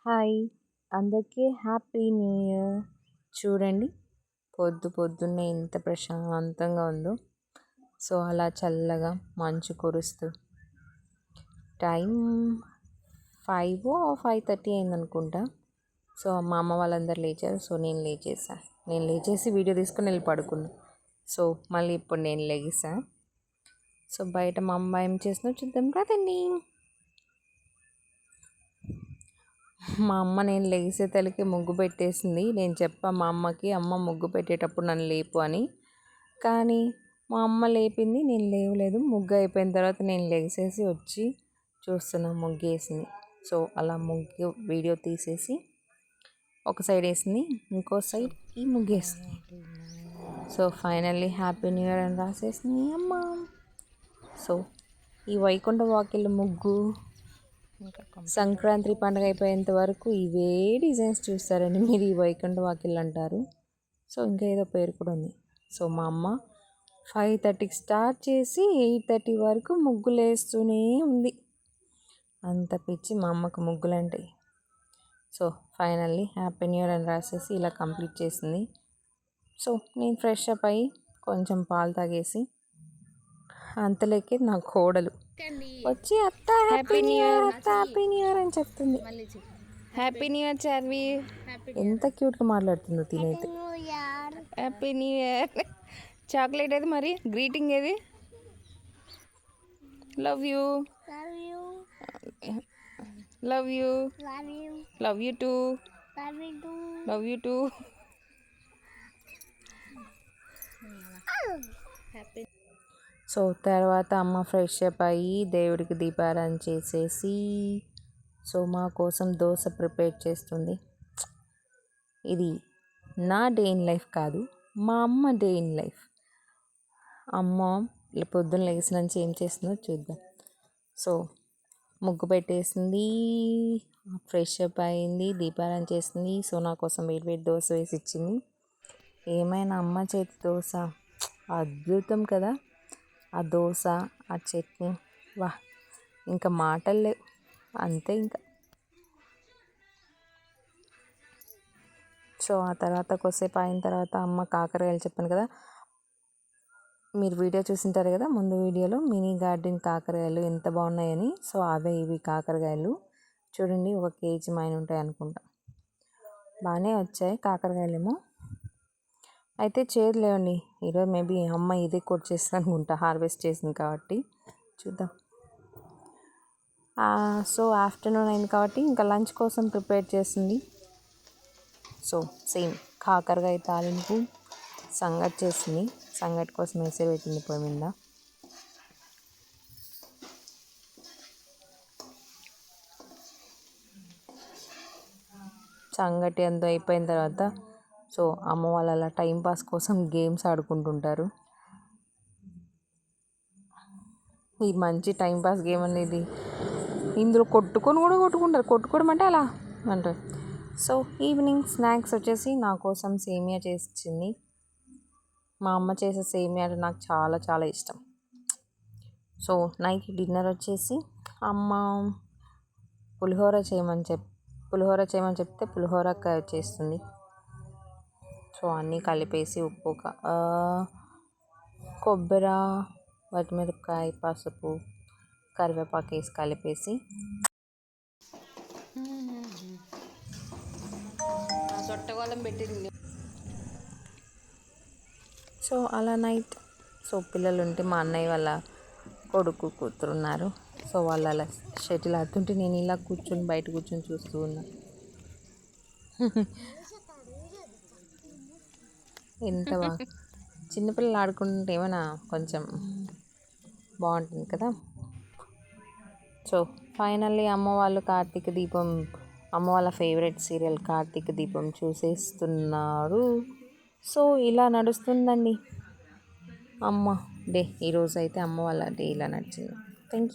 Hi అందరికీ happy new year. చూడండి పొద్దున్నే ఎంత ప్రశాంతంగా ఉందో. సో అలా చల్లగా మంచు కురుస్తూ టైం 5:30 అయిందనుకుంటా. సో మా అమ్మ వాళ్ళందరూ లేచారు. సో నేను లేచేసి వీడియో తీసుకుని వెళ్ళి పడుకున్నా. సో మళ్ళీ ఇప్పుడు నేను లెగిసా. సో బయట మా అమ్మ ఏం చేసినా చూద్దాం కదండి. మా అమ్మ నేను లేసే తలకి ముగ్గు పెట్టేసింది. నేను చెప్పా మా అమ్మకి, అమ్మ ముగ్గు పెట్టేటప్పుడు నన్ను లేపు అని. కానీ మా అమ్మ లేపింది, నేను లేవలేదు. ముగ్గు అయిపోయిన తర్వాత నేను లేసేసి వచ్చి చూస్తున్నా ముగ్గు వేసింది. సో అలా ముగ్గు వీడియో తీసేసి ఒక సైడ్ వేసింది, ఇంకో సైడ్ ఈ ముగ్గు వేసింది. So finally happy new year అని రాసేసింది అమ్మ. సో ఈ వైకుంఠ వాకిళ్ళ ముగ్గు సంక్రాంతి పండుగ అయిపోయేంత వరకు ఇవే డిజైన్స్ చూస్తారండి మీరు. ఈ వైకుంఠ వాకిళ్ళు అంటారు. సో ఇంకా ఏదో పేరు కూడా ఉంది. సో మా అమ్మ 5:30కి స్టార్ట్ చేసి 8:30 వరకు ముగ్గులు వేస్తూనే ఉంది. అంత పిచ్చి మా అమ్మకు ముగ్గులు అంటే. So finally happy new year అని రాసేసి ఇలా కంప్లీట్ చేసింది. సో నేను ఫ్రెష్ అప్ అయ్యి కొంచెం పాలు తాగేసి అంతలోకి నా కోడలు వచ్చి అత్త హ్యాపీ న్యూ ఇయర్, అత్త హ్యాపీ న్యూ ఇయర్ అని చెప్తుంది. హ్యాపీ న్యూ ఇయర్ చార్వి, ఎంత క్యూట్గా మాట్లాడుతుందో తినైతే. Happy new year. చాక్లెట్ ఏది మరి, గ్రీటింగ్ ఏది? Love you, love you, love you too, love you too. So తర్వాత అమ్మ ఫ్రెష్ అప్ అయ్యి దేవుడికి దీపారాధన చేసేసి సో మా కోసం దోశ ప్రిపేర్ చేస్తుంది. ఇది నా డే ఇన్ లైఫ్ కాదు, మా అమ్మ డే ఇన్ లైఫ్. అమ్మ పొద్దున్న లేచిన నుంచి ఏం చేస్తుందో చూద్దాం. సో ముగ్గు పెట్టేసింది, ఫ్రెష్ అప్ అయింది, దీపారాధన చేసింది. సో నా కోసం వేడి దోశ వేసి ఇచ్చింది. ఏమైనా అమ్మ చేతి దోశ అద్భుతం కదా. ఆ దోశ, ఆ చట్నీ, వా ఇంకా మాటలు లేవు, అంతే ఇంకా. సో ఆ తర్వాత కొద్దిసేపు అయిన తర్వాత అమ్మ కాకరకాయలు చెప్పాను కదా, మీరు వీడియో చూసింటారు కదా ముందు వీడియోలో, మినీ గార్డెన్ కాకరకాయలు ఎంత బాగున్నాయని. సో అవే ఇవి కాకరకాయలు. చూడండి 1 కేజీ మైన ఉంటాయి అనుకుంటా. బాగానే వచ్చాయి కాకరకాయలేమో. అయితే చేదు లేవండి ఈరోజు. మేబీ అమ్మ ఇదే కొట్ చేస్తుంది అనుకుంటా, హార్వెస్ట్ చేసింది కాబట్టి. చూద్దాం. సో ఆఫ్టర్నూన్ అయింది కాబట్టి ఇంకా లంచ్ కోసం ప్రిపేర్ చేసింది. సో సేమ్ కాకరకాయ తాలింపు, సంగటి చేసింది. సంగటి కోసం వేసే పెట్టింది పొయ్యి మీద. సంగటి అంతా అయిపోయిన తర్వాత సో అమ్మ వాళ్ళు అలా టైంపాస్ కోసం గేమ్స్ ఆడుకుంటుంటారు. ఈ మంచి టైంపాస్ గేమ్ అనేది ఇందులో కొట్టుకుంటారు. కొట్టుకోవడం అంటే అలా అంటారు. సో ఈవినింగ్ స్నాక్స్ వచ్చేసి నా కోసం సేమియా చేసి ఇచ్చింది. మా అమ్మ చేసే సేమియా నాకు చాలా చాలా ఇష్టం. సో నైట్ డిన్నర్ వచ్చేసి అమ్మ పులిహోర చేయమని చెప్తే పులిహోర చేస్తుంది. సో అన్నీ కలిపేసి ఉప్పు, కొబ్బరి, పచ్చిమిరపకాయ, పసుపు, కరివేపాకు వేసి కలిపేసి సొట్టగోళం పెట్టింది. సో అలా నైట్. సో పిల్లలు ఉంటే మా అన్నయ్య వాళ్ళ కొడుకు కూతురు ఉన్నారు. సో వాళ్ళు అలా షటిల్ ఆడుతుంటే నేను ఇలా బయట కూర్చొని చూస్తూ ఉన్నా. ఎంత బాగా చిన్నపిల్లలు ఆడుకుంటుంటే ఏమైనా కొంచెం బాగుంటుంది కదా. సో ఫైనల్లీ అమ్మ వాళ్ళు కార్తీక దీపం, అమ్మ వాళ్ళ ఫేవరెట్ సీరియల్ కార్తీక దీపం చూసేస్తున్నారు. సో ఇలా నడుస్తుందండి అమ్మ డే. ఈరోజు అయితే అమ్మ వాళ్ళ డే ఇలా నడిచింది. Thank you.